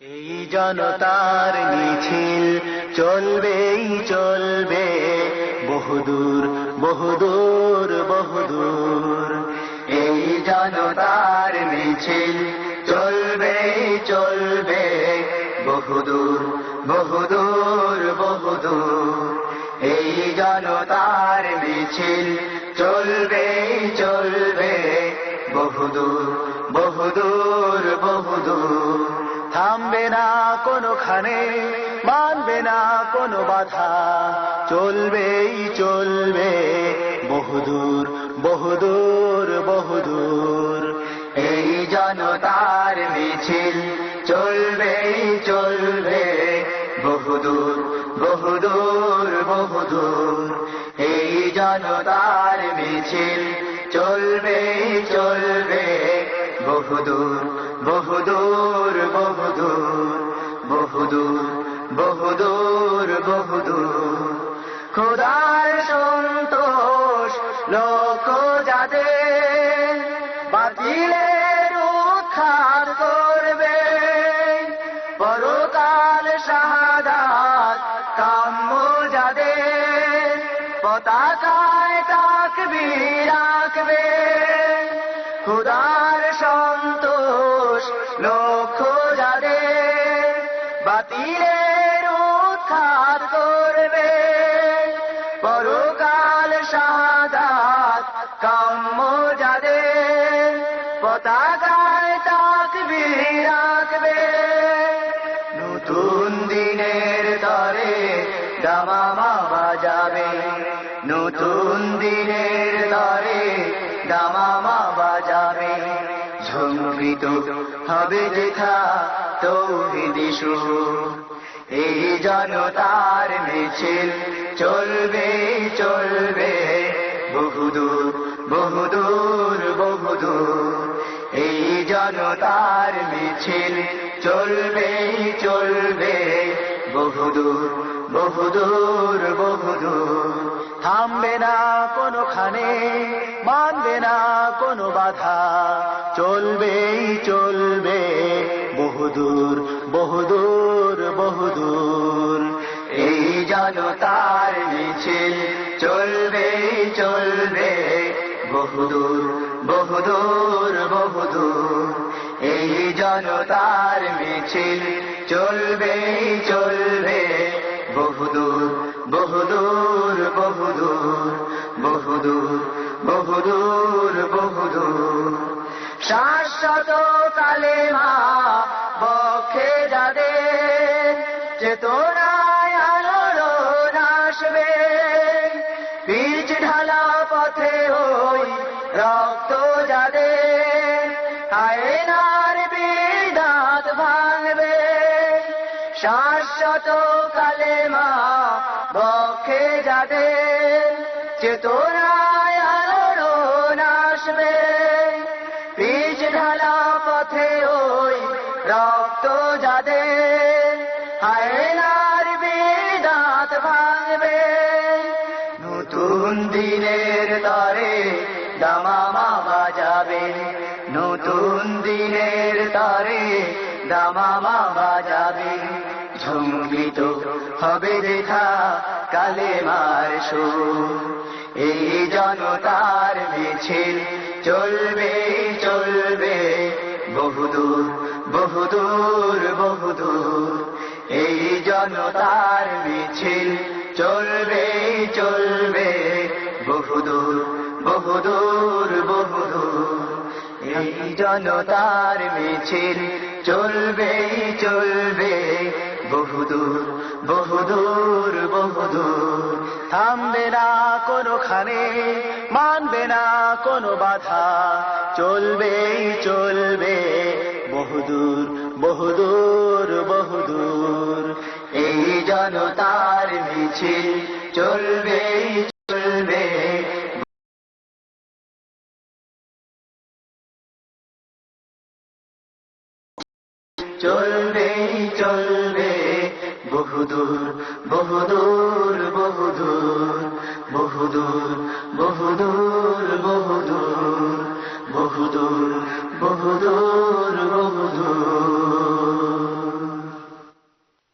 এই জনতার মিছিল চলবেই চলবে বহুদূর বহুদূর বহুদূর। এই জনতার মিছিল চলবেই চলবে বহুদূর বহুদূর বহুদূর। এই জনতার মিছিল চলবেই চলবে বহুদূর বহুদূর বহুদূর। থামবে না কোনোখানে, মানবে না কোনো বাধা, চলবেই চলবে বহুদূর বহুদূর বহুদূর। এই জনতার মিছিল চলবেই চলবে বহুদূর বহুদূর বহুদূর। এই জনতার মিছিল চলবেই চলবে বহুদূর বহুদূর বহুদূর বহুদূর বহুদূর বহুদূর। খোদার সন্তোষ লক্ষ্য যাদের, বাতিলের উৎখাত করবে, পরকাল শাহাদাত কাম্য যাদের, পতাকায় তাকবীর রাখবে। খোদার সন্তোষ লক্ষ্য যাদের, বাতিলের উৎখাত করবে, পরকাল শাহাদাত কাম্য যাদের, পতাকায় তাকবীর রাখবে। নতুন দিনের তরে দামামা বাজাবে, নতুন দিনের তরে দামামা বাজাবে। ঝঙ্কৃত হবে যেথা তৌহিদি সুর। এই জনতার মিছিল চলবে চলবে বহুদূর বহুদূর বহুদূর। এই জনতার মিছিল চলবে চলবে বহুদূর বহুদূর বহুদূর। থামবে না কোনোখানে, মানবে না কোনো বাধা, চলবেই চলবে বহুদূর বহুদূর বহুদূর। এই জনতার মিছিল চলবেই চলবে বহুদূর বহুদূর বহুদূর। এই জনতার মিছিল চলবেই চলবে বহুদূর বহুদূর বহুদূর বহুদূর বহুদূর বহুদূর। শাশ্বত কালেমা বক্ষে যাদের, চেতনায় আলোড়ন আসবে, পিচ ঢালা পথে ওই রক্ত যাদের, আয়নার বিদাত ভাঙবে। শাশ্বত কালেমা বক্ষে যাদের, চেতনায় আলোড়ন আসবে, পিচ ঢালা পথে ওই রক্ত যাদের, আয়নার বিদাত ভাঙবে। নতুন দিনের তরে দামামা বাজাবে, নতুন দিনের তরে দামামা বাজাবে। ঝঙ্কৃত হবে যেথা কালেমার সুর। এই জনতার মিছিল চলবে চলবে বহুদূর বহুদূর বহুদূর। এই জনতার মিছিল চলবে চলবে বহুদূর বহুদূর বহুদূর। এই জনতার মিছিল চলবে চলবে বহুদূর বহুদূর বহুদূর। থামবে না কোনোখানে, মানবে না কোনো বাধা, চলবেই চলবে বহুদূর বহুদূর বহুদূর। এই জনতার মিছিল চলবেই চলবে চলবেই চলবে বহুদূর বহুদূর বহুদূর বহুদূর বহুদূর বহুদূর বহুদূর বহুদূর বহুদূর।